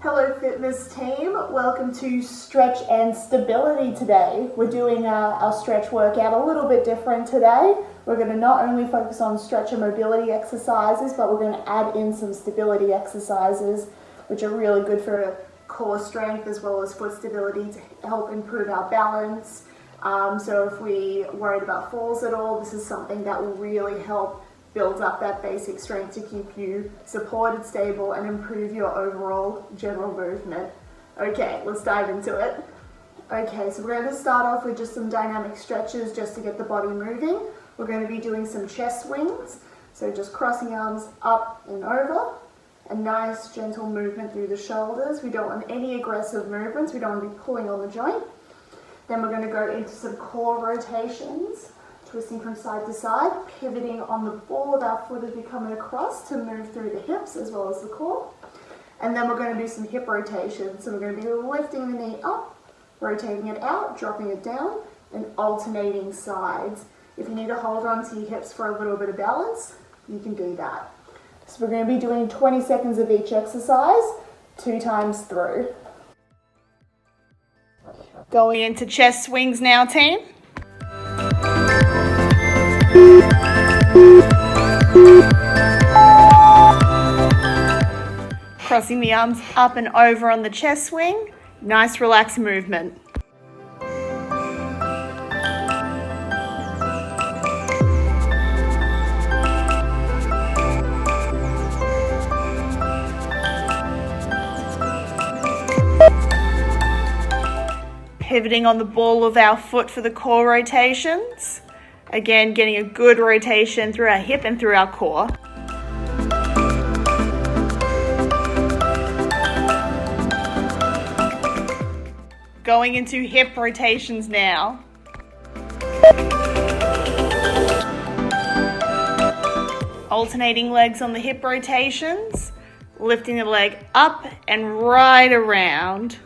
Hello fitness team, welcome to Stretch and Stability today. We're doing our stretch workout a little bit different today. We're going to not only focus on stretch and mobility exercises, but we're going to add in some stability exercises, which are really good for core strength as well as foot stability to help improve our balance. So if we worried about falls at all, this is something that will really help build up that basic strength to keep you supported, stable, and improve your overall general movement. Okay, let's dive into it. Okay, so we're going to start off with just some dynamic stretches just to get the body moving. We're going to be doing some chest swings, so just crossing arms up and over. A nice gentle movement through the shoulders. We don't want any aggressive movements. We don't want to be pulling on the joint. Then we're going to go into some core rotations. Twisting from side to side, pivoting on the ball of our foot as we come across to move through the hips as well as the core. And then we're going to do some hip rotations. So we're going to be lifting the knee up, rotating it out, dropping it down, and alternating sides. If you need to hold on to your hips for a little bit of balance, you can do that. So we're going to be doing 20 seconds of each exercise, 2 times through. Going into chest swings now, team. Crossing the arms up and over on the chest swing. Nice relaxed movement. Pivoting on the ball of our foot for the core rotations. Again, getting a good rotation through our hip and through our core. Going into hip rotations now. Alternating legs on the hip rotations. Lifting the leg up and right around.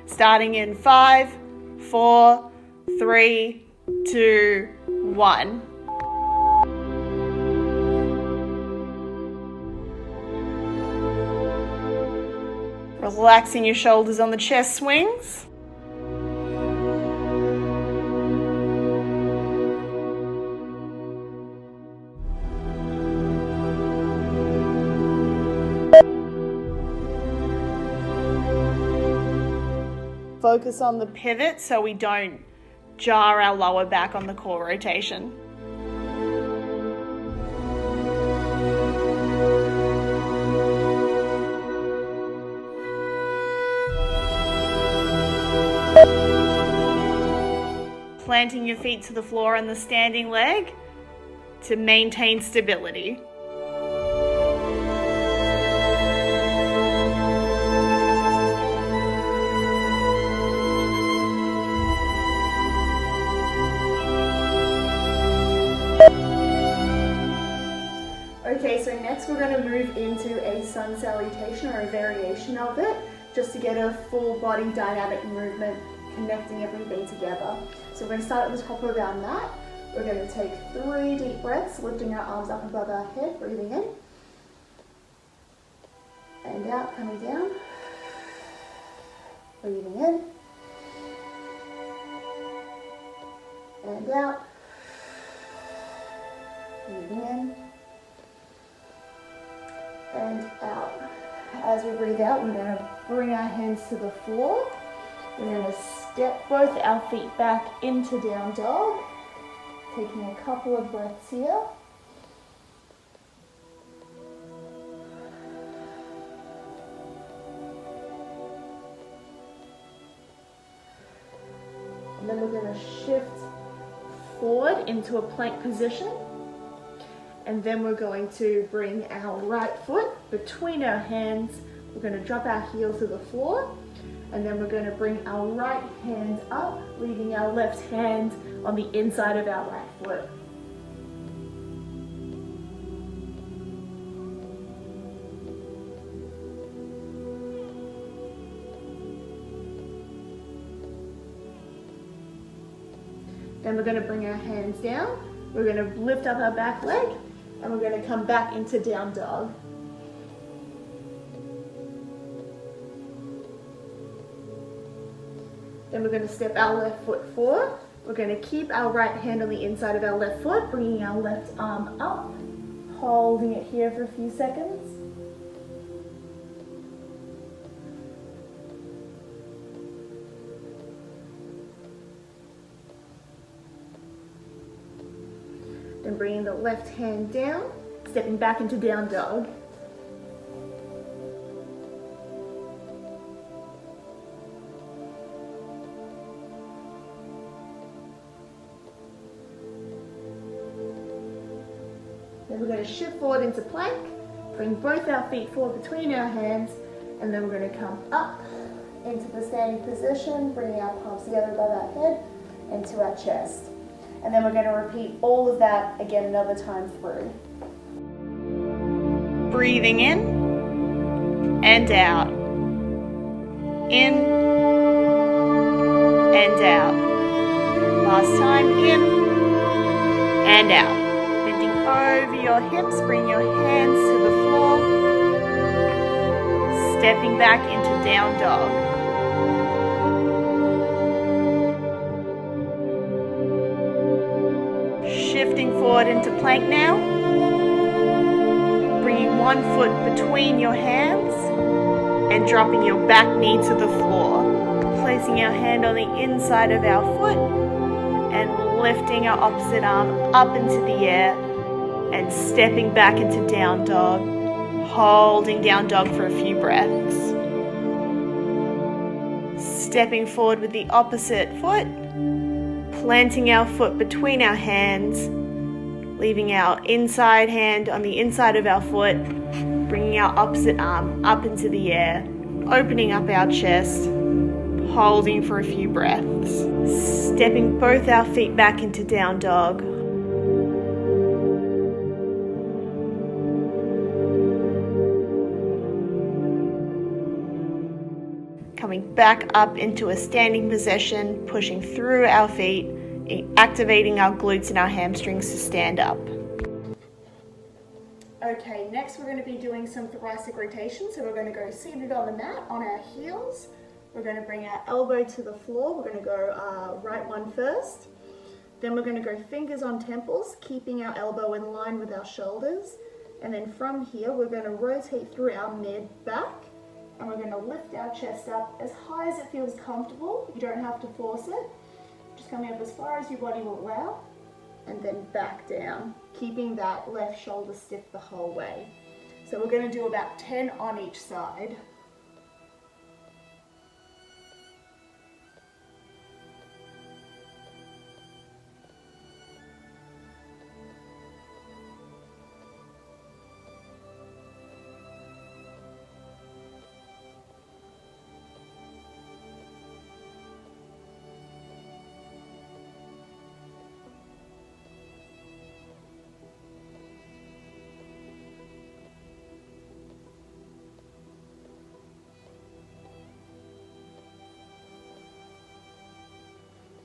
Starting in 5, 4, 3, 2, 1. Relaxing your shoulders on the chest swings. Focus on the pivot so we don't jar our lower back on the core rotation. Planting your feet to the floor on the standing leg to maintain stability. Okay, so next we're going to move into a sun salutation or a variation of it, just to get a full body dynamic movement, connecting everything together. So we're going to start at the top of our mat. We're going to take 3 deep breaths, lifting our arms up above our head, breathing in. And out, coming down. Breathing in. And out. Breathing in. And out. As we breathe out, we're going to bring our hands to the floor. We're going to step both our feet back into down dog, taking a couple of breaths here. And then we're going to shift forward into a plank position. And then we're going to bring our right foot between our hands. We're going to drop our heel to the floor. And then we're going to bring our right hand up, leaving our left hand on the inside of our right foot. Then we're going to bring our hands down. We're going to lift up our back leg and we're going to come back into down dog. Then we're going to step our left foot forward. We're going to keep our right hand on the inside of our left foot, bringing our left arm up, holding it here for a few seconds. Then bringing the left hand down, stepping back into down dog. Then we're going to shift forward into plank, bring both our feet forward between our hands, and then we're going to come up into the standing position, bringing our palms together above our head and to our chest. And then we're going to repeat all of that again another time through. Breathing in and out. In and out. Last time, in and out. Bending over your hips, bring your hands to the floor. Stepping back into down dog. Shifting forward into plank now. Bringing one foot between your hands and dropping your back knee to the floor. Placing our hand on the inside of our foot and lifting our opposite arm up into the air and stepping back into down dog. Holding down dog for a few breaths. Stepping forward with the opposite foot. Planting our foot between our hands, leaving our inside hand on the inside of our foot, bringing our opposite arm up into the air, opening up our chest, holding for a few breaths, stepping both our feet back into down dog. Coming back up into a standing position, pushing through our feet, activating our glutes and our hamstrings to stand up. Okay, next we're going to be doing some thoracic rotation. So we're going to go seated on the mat on our heels. We're going to bring our elbow to the floor. We're going to go right one first. Then we're going to go fingers on temples, keeping our elbow in line with our shoulders. And then from here, we're going to rotate through our mid back. And we're going to lift our chest up as high as it feels comfortable. You don't have to force it. Just coming up as far as your body will allow. And then back down, keeping that left shoulder stiff the whole way. So we're going to do about 10 on each side.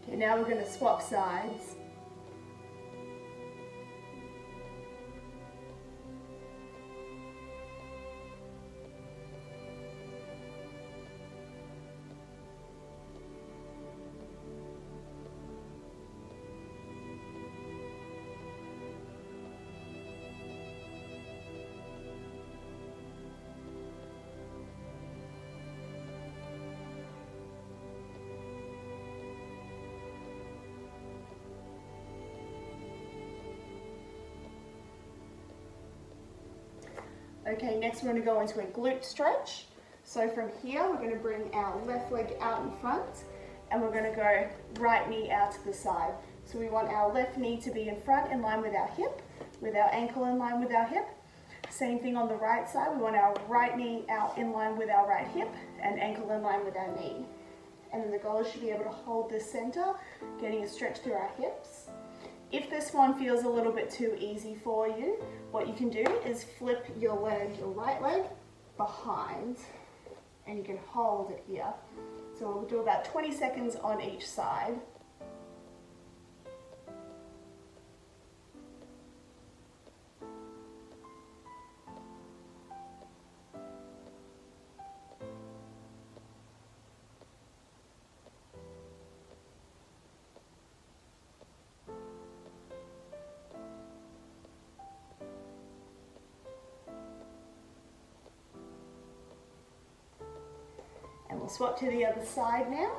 Okay, now we're going to swap sides. Okay, next we're going to go into a glute stretch. So from here, we're going to bring our left leg out in front and we're going to go right knee out to the side. So we want our left knee to be in front in line with our hip, with our ankle in line with our hip. Same thing on the right side, we want our right knee out in line with our right hip and ankle in line with our knee. And then the goal is to be able to hold this center, getting a stretch through our hips. If this one feels a little bit too easy for you, what you can do is flip your leg, your right leg, behind, and you can hold it here. So we'll do about 20 seconds on each side. swap to the other side now,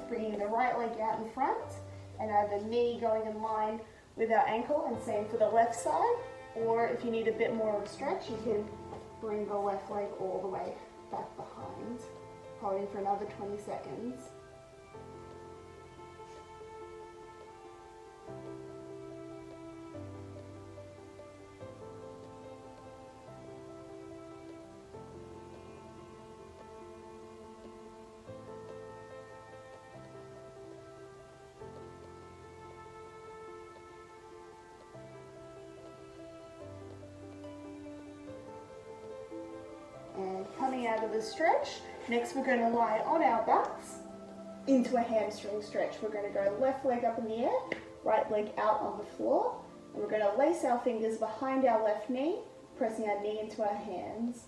bringing the right leg out in front and either knee going in line with our ankle, and same for the left side. Or if you need a bit more of a stretch, you can bring the left leg all the way back behind, holding for another 20 seconds. And coming out of the stretch, next we're going to lie on our backs into a hamstring stretch. We're going to go left leg up in the air, right leg out on the floor, and we're going to lace our fingers behind our left knee, pressing our knee into our hands.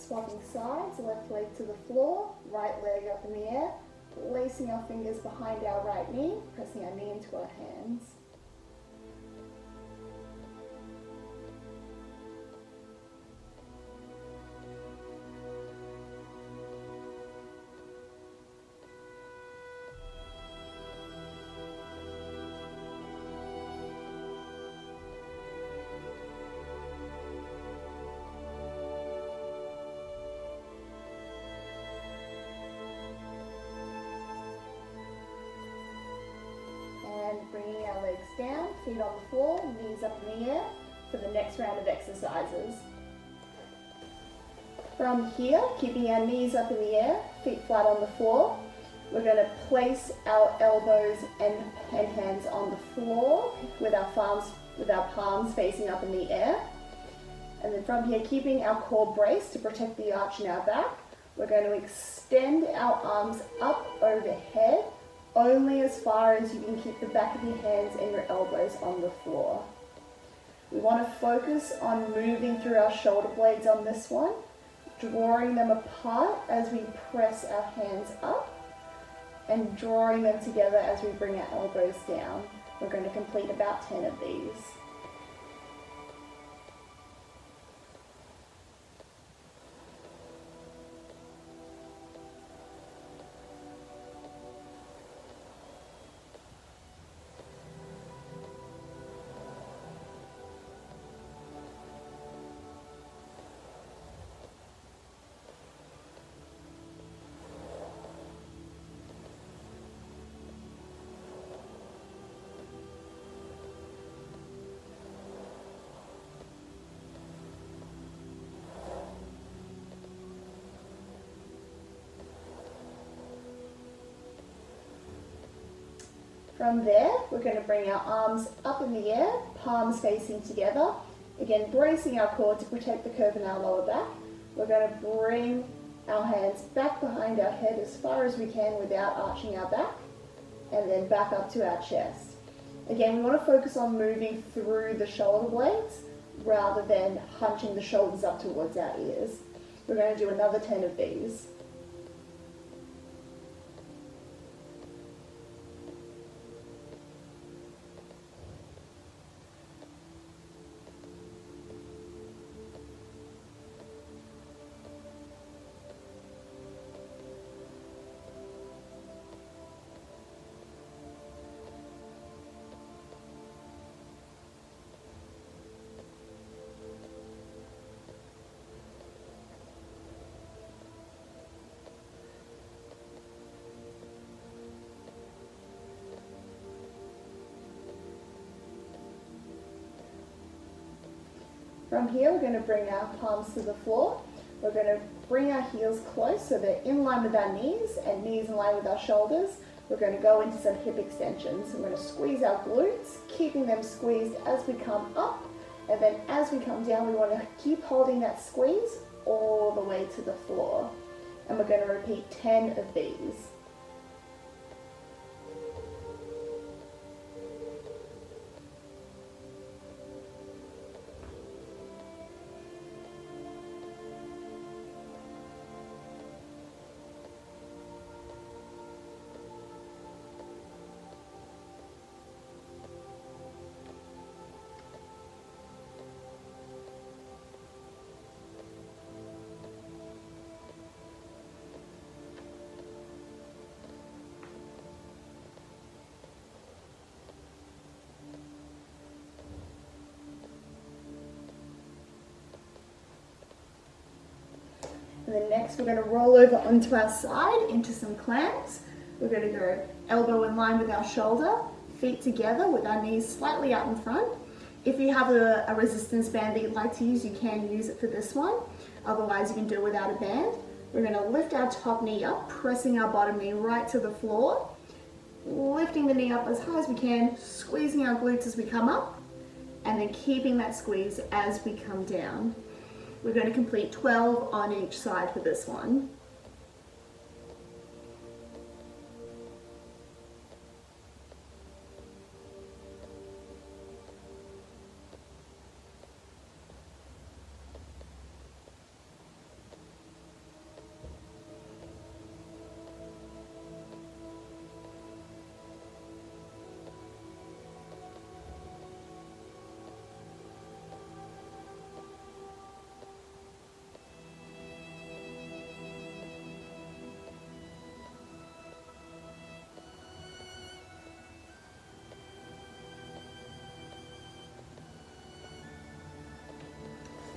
Swapping sides, left leg to the floor, right leg up in the air, lacing our fingers behind our right knee, pressing our knee into our hands. And bringing our legs down, feet on the floor, knees up in the air for the next round of exercises. From here, keeping our knees up in the air, feet flat on the floor, we're going to place our elbows and hands on the floor with our palms facing up in the air. And then from here, keeping our core braced to protect the arch in our back, we're going to extend our arms up overhead, only as far as you can keep the back of your hands and your elbows on the floor. We want to focus on moving through our shoulder blades on this one, drawing them apart as we press our hands up, and drawing them together as we bring our elbows down. We're going to complete about 10 of these. From there, we're going to bring our arms up in the air, palms facing together. Again, bracing our core to protect the curve in our lower back. We're going to bring our hands back behind our head as far as we can without arching our back, and then back up to our chest. Again, we want to focus on moving through the shoulder blades rather than hunching the shoulders up towards our ears. We're going to do another 10 of these. From here, we're going to bring our palms to the floor. We're going to bring our heels close so they're in line with our knees and knees in line with our shoulders. We're going to go into some hip extensions. We're going to squeeze our glutes, keeping them squeezed as we come up. And then as we come down, we want to keep holding that squeeze all the way to the floor. And we're going to repeat 10 of these. And then next we're going to roll over onto our side into some clams. We're going to go elbow in line with our shoulder, feet together with our knees slightly out in front. If you have a resistance band that you'd like to use, you can use it for this one. Otherwise, you can do it without a band. We're going to lift our top knee up, pressing our bottom knee right to the floor, lifting the knee up as high as we can, squeezing our glutes as we come up, and then keeping that squeeze as we come down. We're going to complete 12 on each side for this one.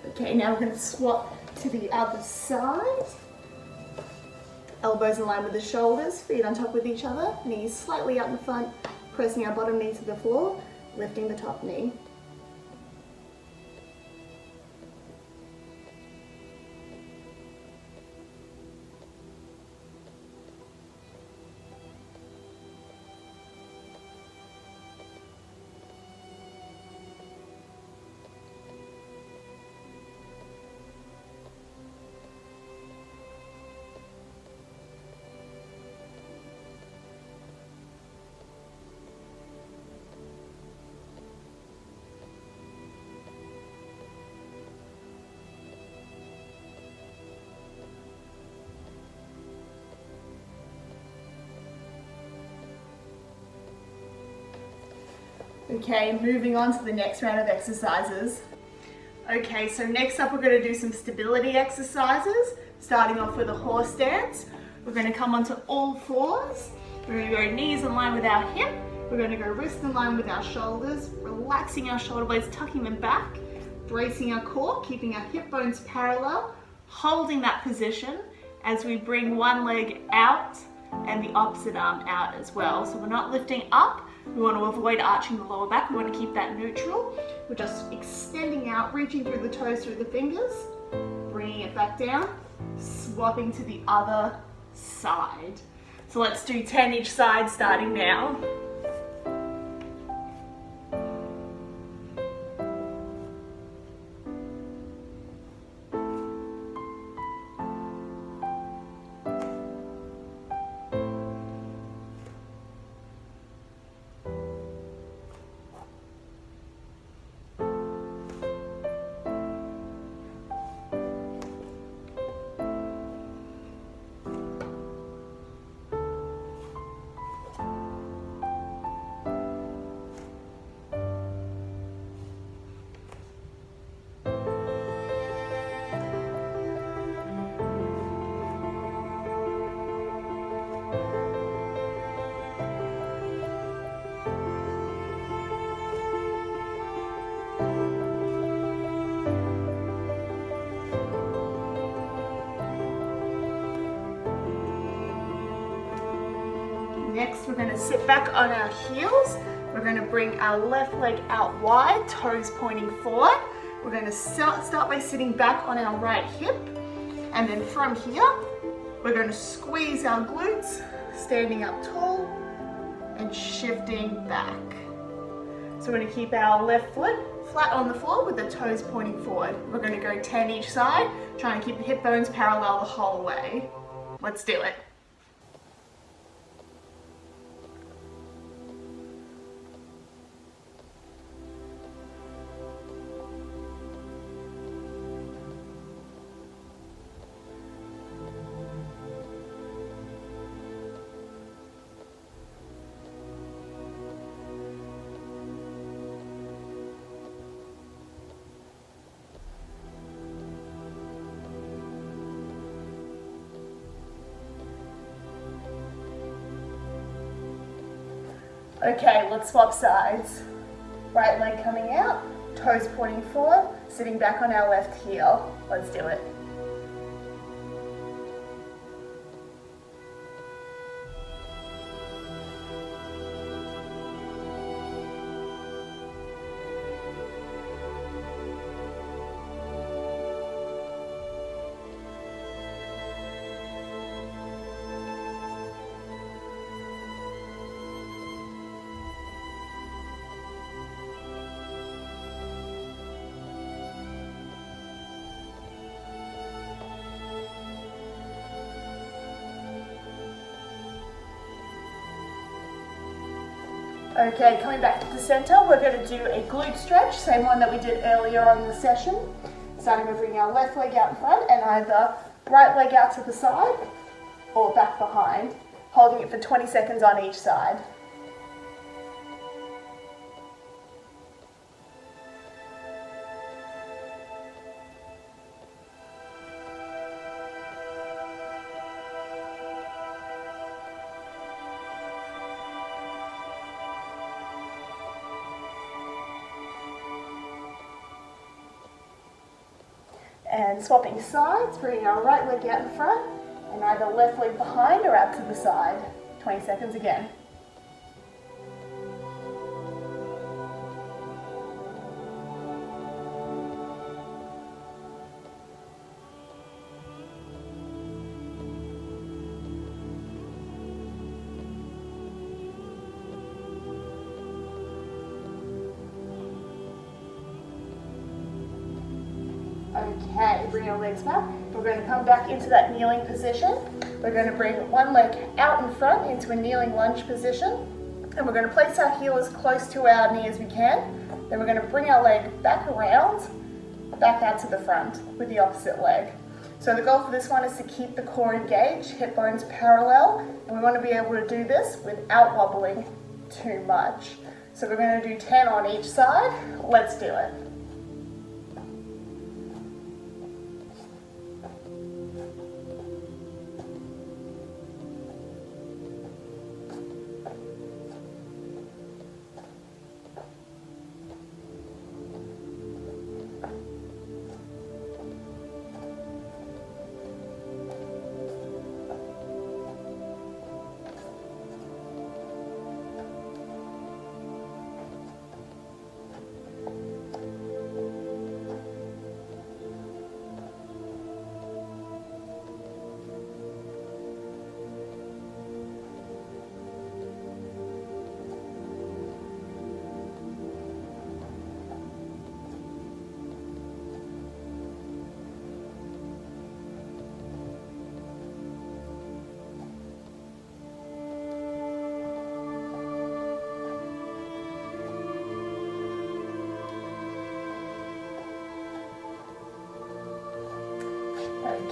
Okay, now we're going to swap to the other side. Elbows in line with the shoulders, feet on top with each other, knees slightly out in front, pressing our bottom knee to the floor, lifting the top knee. Okay, moving on to the next round of exercises. Okay, so next up we're going to do some stability exercises, starting off with a horse stance. We're going to come onto all fours. We're going to go knees in line with our hip. We're going to go wrists in line with our shoulders, relaxing our shoulder blades, tucking them back, bracing our core, keeping our hip bones parallel, holding that position as we bring one leg out and the opposite arm out as well. So we're not lifting up. We want to avoid arching the lower back. We want to keep that neutral. We're just extending out, reaching through the toes, through the fingers, bringing it back down, swapping to the other side. So let's do 10 each side starting now. Next, we're going to sit back on our heels. We're going to bring our left leg out wide, toes pointing forward. We're going to start by sitting back on our right hip. And then from here, we're going to squeeze our glutes, standing up tall and shifting back. So we're going to keep our left foot flat on the floor with the toes pointing forward. We're going to go 10 each side, trying to keep the hip bones parallel the whole way. Let's do it. Okay, let's swap sides. Right leg coming out, toes pointing forward, sitting back on our left heel. Let's do it. Okay, coming back to the center, we're going to do a glute stretch, same one that we did earlier on in the session. Starting with bringing our left leg out in front and either right leg out to the side or back behind, holding it for 20 seconds on each side. And swapping sides, bringing our right leg out in front and either left leg behind or out to the side. 20 seconds again. Okay, bring our legs back. We're going to come back into that kneeling position. We're going to bring one leg out in front into a kneeling lunge position. And we're going to place our heel as close to our knee as we can. Then we're going to bring our leg back around, back out to the front with the opposite leg. So the goal for this one is to keep the core engaged, hip bones parallel, and we want to be able to do this without wobbling too much. So we're going to do 10 on each side. Let's do it.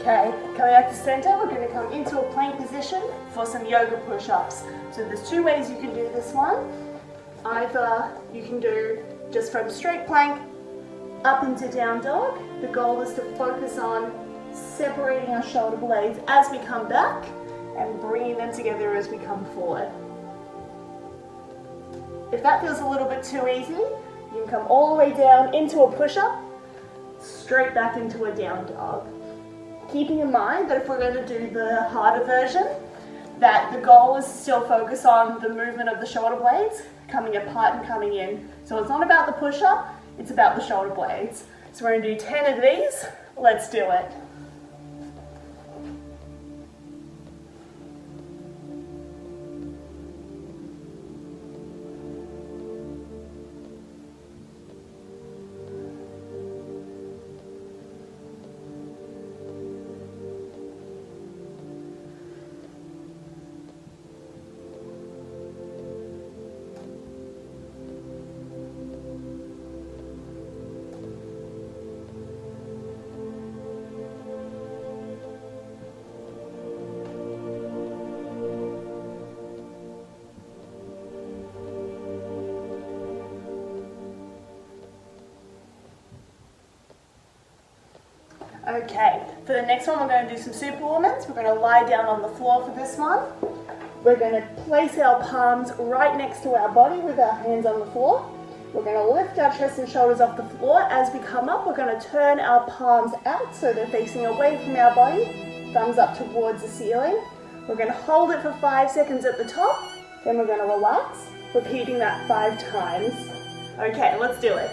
Okay, coming back to center, we're going to come into a plank position for some yoga push-ups. So there's two ways you can do this one. Either you can do just from straight plank up into down dog. The goal is to focus on separating our shoulder blades as we come back and bringing them together as we come forward. If that feels a little bit too easy, you can come all the way down into a push-up, straight back into a down dog. Keeping in mind that if we're going to do the harder version, that the goal is to still focus on the movement of the shoulder blades, coming apart and coming in. So it's not about the push-up, it's about the shoulder blades. So we're going to do 10 of these. Let's do it. Okay, for the next one we're going to do some superwomans. We're going to lie down on the floor for this one. We're going to place our palms right next to our body with our hands on the floor. We're going to lift our chest and shoulders off the floor. As we come up, we're going to turn our palms out so they're facing away from our body, thumbs up towards the ceiling. We're going to hold it for 5 seconds at the top, then we're going to relax, repeating that 5 times. Okay, let's do it.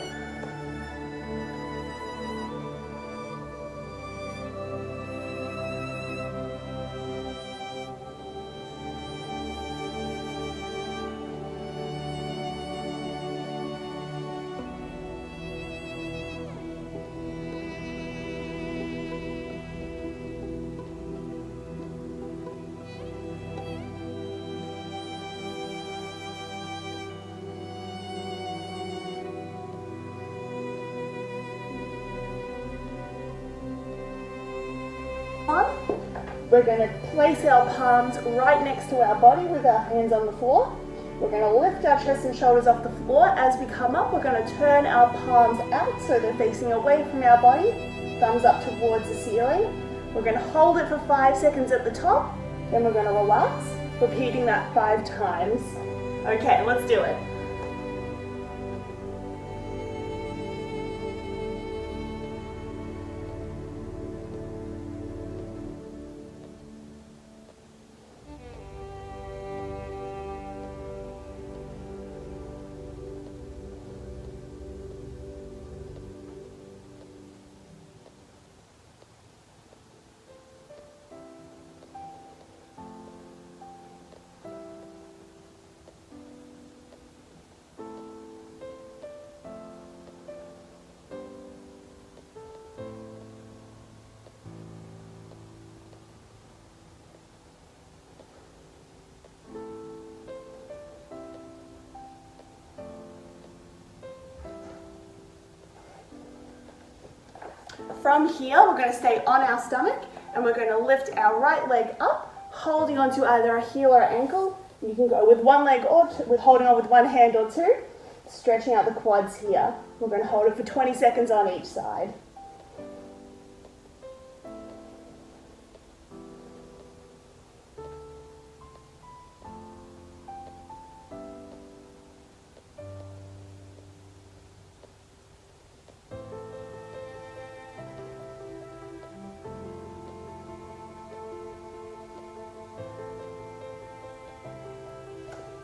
We're going to place our palms right next to our body with our hands on the floor. We're going to lift our chest and shoulders off the floor. As we come up, we're going to turn our palms out so they're facing away from our body, thumbs up towards the ceiling. We're going to hold it for 5 seconds at the top, then we're going to relax, repeating that 5 times. Okay, let's do it. From here, we're going to stay on our stomach and we're going to lift our right leg up, holding onto either a heel or ankle. You can go with one leg or with holding on with one hand or two, stretching out the quads here. We're going to hold it for 20 seconds on each side.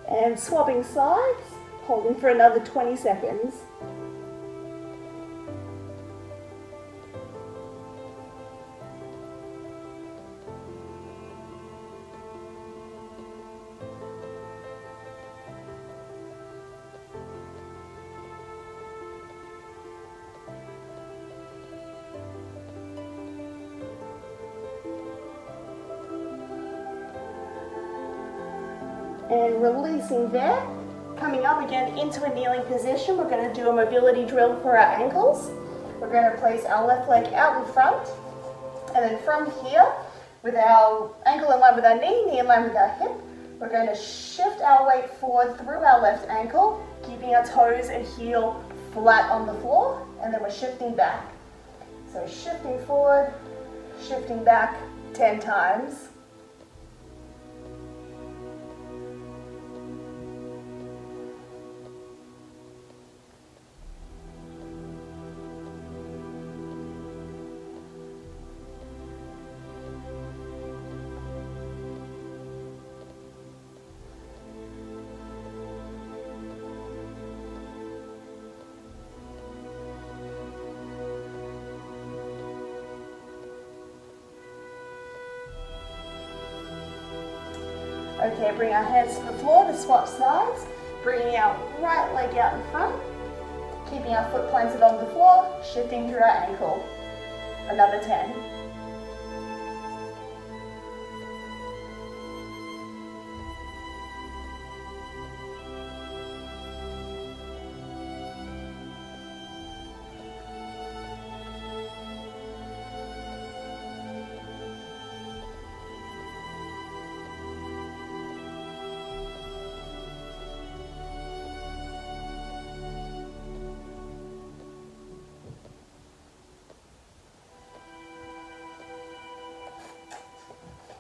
And swapping sides, holding for another 20 seconds. And releasing there, coming up again into a kneeling position. We're going to do a mobility drill for our ankles. We're going to place our left leg out in front, and then from here, with our ankle in line with our knee in line with our hip, we're going to shift our weight forward through our left ankle, keeping our toes and heel flat on the floor, and then we're shifting back. So shifting forward, shifting back 10 times. Okay, bring our hands to the floor to swap sides, bringing our right leg out in front, keeping our foot planted on the floor, shifting through our ankle. Another 10.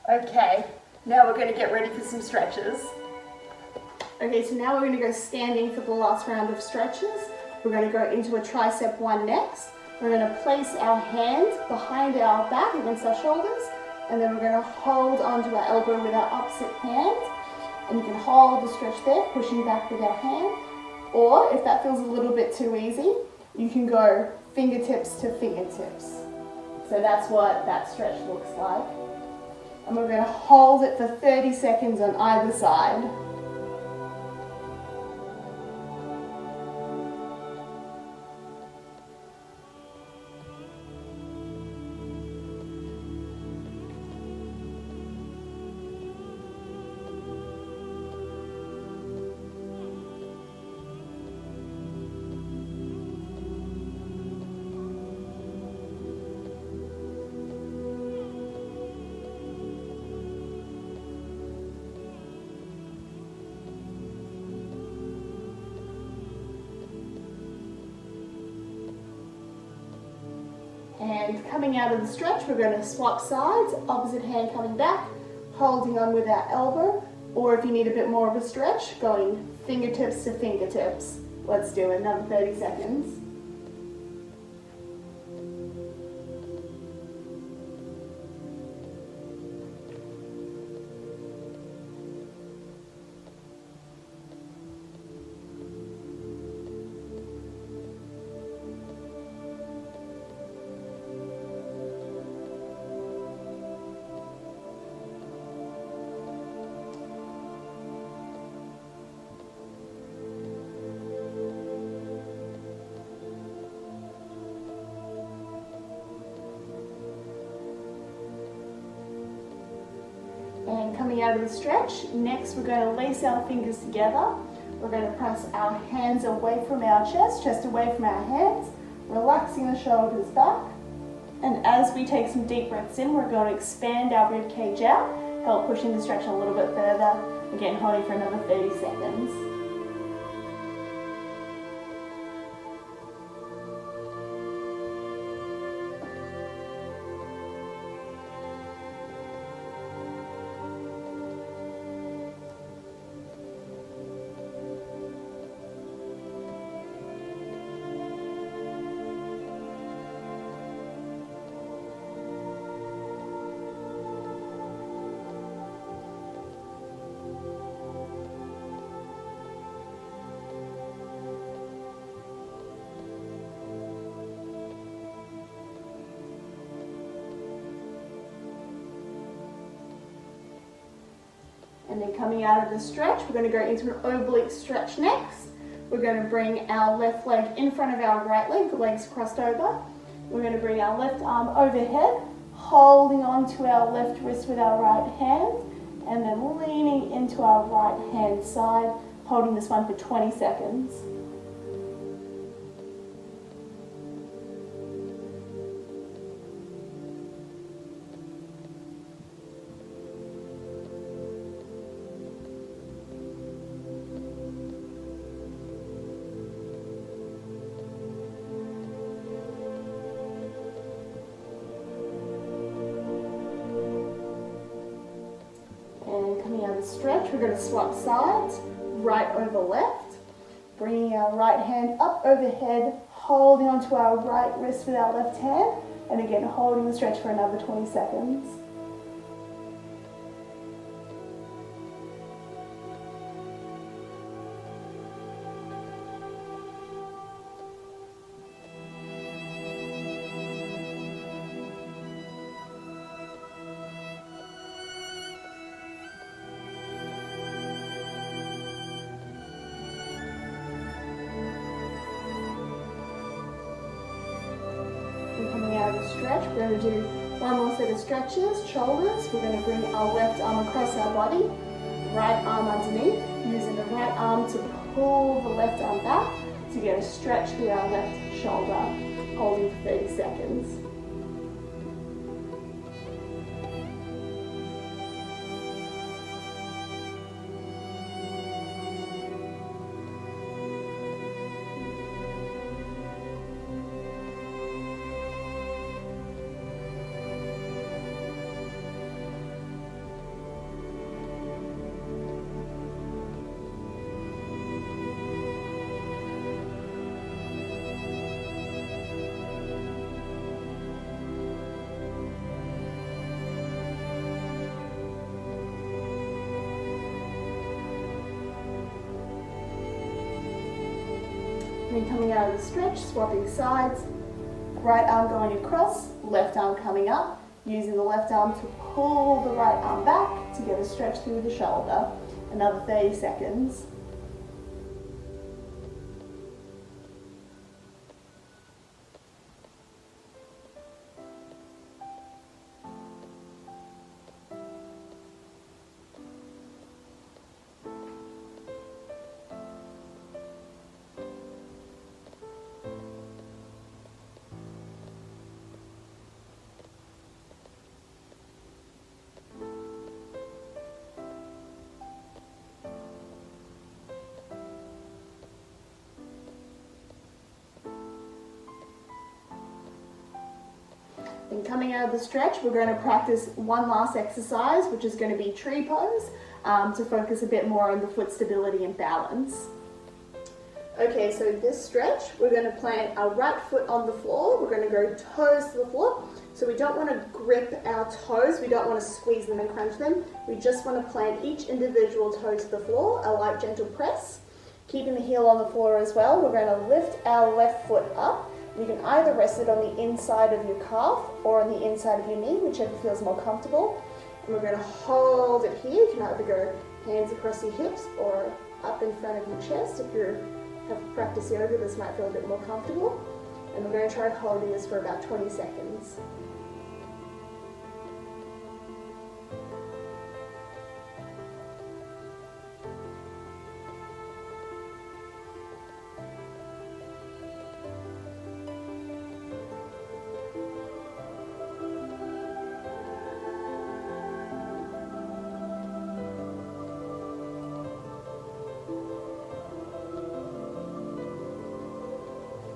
Okay, now we're going to get ready for some stretches. Okay, so now we're going to go standing for the last round of stretches. We're going to go into a tricep one next. We're going to place our hands behind our back against our shoulders, and then we're going to hold onto our elbow with our opposite hand. And you can hold the stretch there, pushing back with our hand. Or if that feels a little bit too easy, you can go fingertips to fingertips. So that's what that stretch looks like. And we're going to hold it for 30 seconds on either side. And coming out of the stretch, we're going to swap sides, opposite hand coming back, holding on with our elbow, or if you need a bit more of a stretch, going fingertips to fingertips. Let's do it, another 30 seconds. And coming out of the stretch, next we're going to lace our fingers together. We're going to press our hands away from our chest away from our hands, relaxing the shoulders back. And as we take some deep breaths in, we're going to expand our rib cage out, help pushing the stretch a little bit further. Again, holding for another 30 seconds. And then coming out of the stretch, we're going to go into an oblique stretch next. We're going to bring our left leg in front of our right leg, the legs crossed over. We're going to bring our left arm overhead, holding onto our left wrist with our right hand, and then leaning into our right hand side, holding this one for 20 seconds. Coming out of the stretch, we're going to swap sides, right over left, bringing our right hand up overhead, holding onto our right wrist with our left hand, and again holding the stretch for another 20 seconds. Coming out of the stretch, we're going to do one more set of stretches, shoulders. We're going to bring our left arm across our body, right arm underneath, using the right arm to pull the left arm back to get a stretch through our left shoulder, holding for 30 seconds. Then coming out of the stretch, swapping sides, right arm going across, left arm coming up, using the left arm to pull the right arm back to get a stretch through the shoulder. Another 30 seconds. And coming out of the stretch, we're going to practice one last exercise, which is going to be tree pose, to focus a bit more on the foot stability and balance. Okay, so this stretch, we're going to plant our right foot on the floor. We're going to go toes to the floor. So we don't want to grip our toes, we don't want to squeeze them and crunch them. We just want to plant each individual toe to the floor, a light gentle press. Keeping the heel on the floor as well, we're going to lift our left foot up. You can either rest it on the inside of your calf or on the inside of your knee, whichever feels more comfortable. And we're going to hold it here. You can either go hands across your hips or up in front of your chest. If you have practiced yoga, this might feel a bit more comfortable. And we're going to try holding this for about 20 seconds.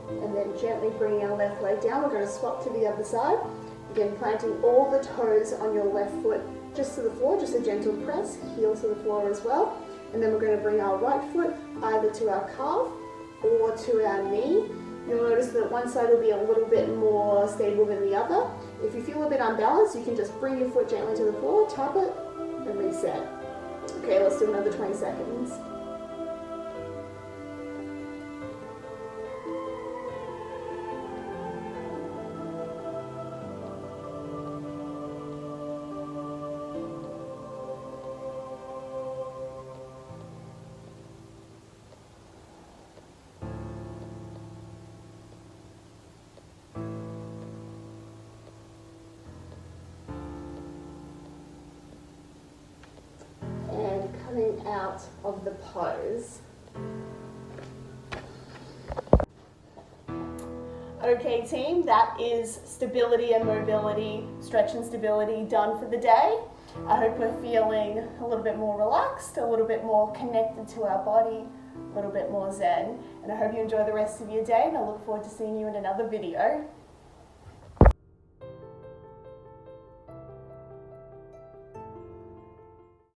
And then gently bringing our left leg down, we're going to swap to the other side. Again, planting all the toes on your left foot just to the floor, just a gentle press, heel to the floor as well. And then we're going to bring our right foot either to our calf or to our knee. You'll notice that one side will be a little bit more stable than the other. If you feel a bit unbalanced, you can just bring your foot gently to the floor, tap it, and reset. Okay, let's do another 20 seconds. Coming out of the pose. Okay team, that is stability and mobility, stretch and stability done for the day. I hope we're feeling a little bit more relaxed, a little bit more connected to our body, a little bit more zen. And I hope you enjoy the rest of your day, and I look forward to seeing you in another video.